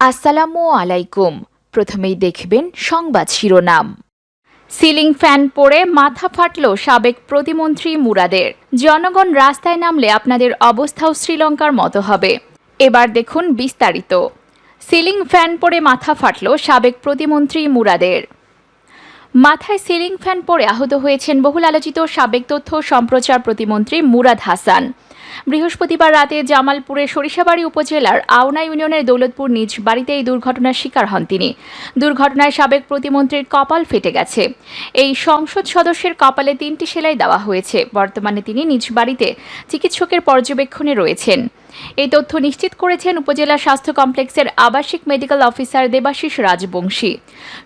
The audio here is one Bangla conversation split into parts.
আসসালামু আলাইকুম। প্রথমেই দেখবেন সংবাদ শিরোনাম। সিলিং ফ্যান পড়ে মাথা ফাটল সাবেক প্রতিমন্ত্রী মুরাদের। জনগণ রাস্তায় নামলে আপনাদের অবস্থাও শ্রীলঙ্কার মতো হবে। এবার দেখুন বিস্তারিত। সিলিং ফ্যান পড়ে মাথা ফাটল সাবেক প্রতিমন্ত্রী মুরাদের। মাথায় সিলিং ফ্যান পড়ে আহত হয়েছেন বহুল আলোচিত সাবেক তথ্য সম্প্রচার প্রতিমন্ত্রী মুরাদ হাসান। বৃহস্পতিবার রাতে জামালপুরের সরিষাবাড়ী উপজেলার আওনা ইউনিয়নের দৌলতপুর নিজ বাড়িতে এই দুর্ঘটনার শিকার হন তিনি। দুর্ঘটনায় সাবেক প্রতিমন্ত্রীর কপাল ফেটে গেছে। এই সংসদ সদস্যের কপালে 3টি সেলাই দেওয়া হয়েছে। বর্তমানে তিনি নিজ বাড়িতে চিকিৎসকের পর্যবেক্ষণে রয়েছেন। এই তথ্য নিশ্চিত করেছেন উপজেলা স্বাস্থ্য কমপ্লেক্সের আবাসিক মেডিকেল অফিসার দেবাশিস রাজবংশী।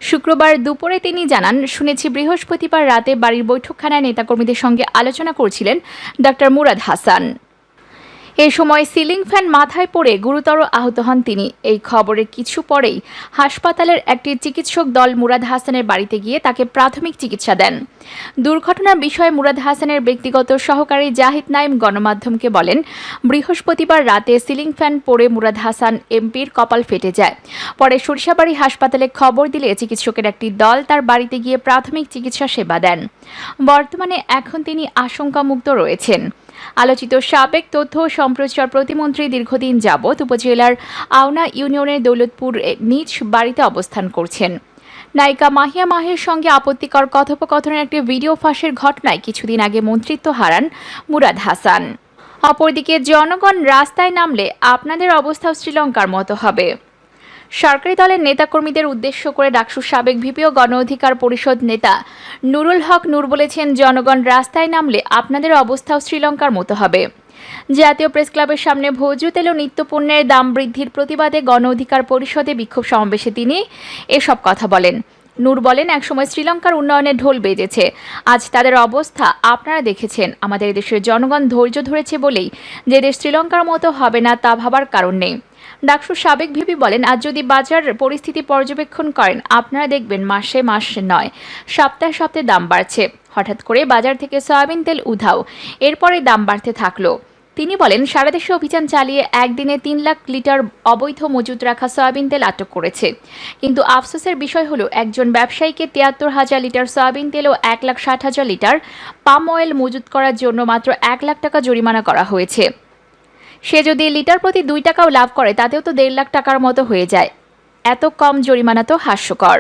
শুক্রবার দুপুরে তিনি জানান, শুনেছি বৃহস্পতিবার রাতে বাড়ির বৈঠকখানায় নেতাকর্মীদের সঙ্গে আলোচনা করছিলেন ডক্টর মুরাদ হাসান। এ সময় সিলিং ফ্যান মাথায় পড়ে গুরুতর আহত হন তিনি। এই খবরের কিছু পরেই হাসপাতালের একটি চিকিৎসক দল মুরাদ হাসানের বাড়িতে গিয়ে তাকে প্রাথমিক চিকিৎসা দেন। দুর্ঘটনার বিষয়ে মুরাদ হাসানের ব্যক্তিগত সহকারী জাহিদ নাইম গণমাধ্যমকে বলেন, বৃহস্পতিবার রাতে সিলিং ফ্যান পড়ে মুরাদ হাসান এমপির কপাল ফেটে যায়। পরে সরিষাবাড়ী হাসপাতালে খবর দিলে চিকিৎসকের একটি দল তার বাড়িতে গিয়ে প্রাথমিক চিকিৎসা সেবা দেন। বর্তমানে এখন তিনি আশঙ্কামুক্ত রয়েছেন। আলোচিত সাবেক তথ্য সম্প্রচার প্রতিমন্ত্রী দীর্ঘদিন যাবৎ উপজেলার আওনা ইউনিয়নের দৌলতপুর নিজ বাড়িতে অবস্থান করছেন। নায়িকা মাহিয়া মাহের সঙ্গে আপত্তিকর কথোপকথনের একটি ভিডিও ফাঁসের ঘটনায় কিছুদিন আগে মন্ত্রিত্ব হারান মুরাদ হাসান। অপরদিকে জনগণ রাস্তায় নামলে আপনাদের অবস্থাও শ্রীলঙ্কার মতো হবে। সরকারি দলের নেতাকর্মীদের উদ্দেশ্য করে ডাকসুর সাবেক ভিপি ও গণ অধিকার পরিষদ নেতা নুরুল হক নূর বলেছেন, জনগণ রাস্তায় নামলে আপনাদের অবস্থাও শ্রীলঙ্কার মতো হবে। জাতীয় প্রেস ক্লাবের সামনে ভোজ্য তেল ও নিত্যপণ্যের দাম বৃদ্ধির প্রতিবাদে গণ অধিকার পরিষদে বিক্ষোভ সমাবেশে তিনি এসব কথা বলেন। নূর বলেন, একসময় শ্রীলঙ্কার উন্নয়নের ঢোল বেজেছে। আজ তাদের অবস্থা আপনারা দেখেছেন। আমাদের দেশের জনগণ ধৈর্য ধরেছে বলেই যে দেশ শ্রীলঙ্কার মতো হবে না তা ভাবার কারণ নেই। ডাকসুর সাবেক ভিপি বলেন, আজ যদি বাজার পরিস্থিতি পর্যবেক্ষণ করেন আপনারা দেখবেন মাসে নয় সপ্তাহে সপ্তাহে দাম বাড়ছে। হঠাৎ করে বাজার থেকে সয়াবিন তেল উধাও, এরপরে দাম বাড়তে থাকলো। তিনি বলেন, সারা দেশে অভিযান চালিয়ে একদিনে 3 লাখ লিটার অবৈধ মজুত রাখা সয়াবিন তেল আটক করেছে। কিন্তু আফসোসের বিষয় হলো একজন ব্যবসায়ীকে 73,000 লিটার সয়াবিন তেল ও 1,60,000 লিটার পাম অয়েল মজুত করার জন্য মাত্র 1 লাখ টাকা জরিমানা করা হয়েছে। সে যদি লিটার প্রতি 2 টাকাও লাভ করে তাতেও তো 1.5 লাখ টাকার মতো হয়ে যায়। এত কম জরিমানা তো হাস্যকর।